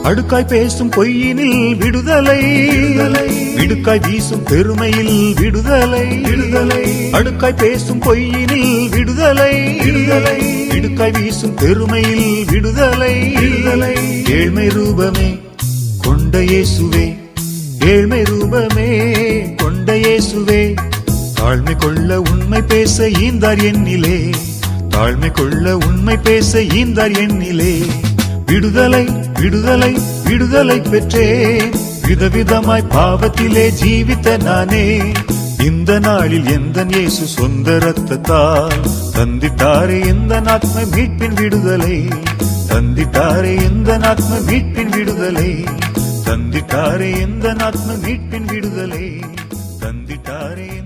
அடுக்காய் பேசும் பொய்யினில் விடுதலை, விடுக்காய் வீசும் பெருமையில் விடுதலை, அடுக்காய் பேசும் பொய்யினில் விடுதலை, விடுக்காய் வீசும் பெருமையில் விடுதலை, ஏழ்மை ரூபமே கொண்ட இயேசுவே, ஏழ்மை ரூபமே கொண்ட இயேசுவே, தாழ்மை கொள்ள உண்மை பேச ஈந்தார் என்னிலே, தாழ்மை கொள்ள உண்மை பேச ஈந்தார் என்னிலே. விடுதலை விடுதலை விடுதலை பெற்றேன், விதவிதமாய் பாவத்திலே ஜீவித்த நானே, இந்த நாளில் எந்த இயேசு சொந்த ரத்தத்தால் தந்திட்டாரே எந்த ஆத்ம மீட்பின் விடுதலை, தந்திட்டாரே எந்த ஆத்ம மீட்பின் விடுதலை, தந்திட்டாரே எந்த ஆத்ம மீட்பின் விடுதலை, தந்திட்டாரே.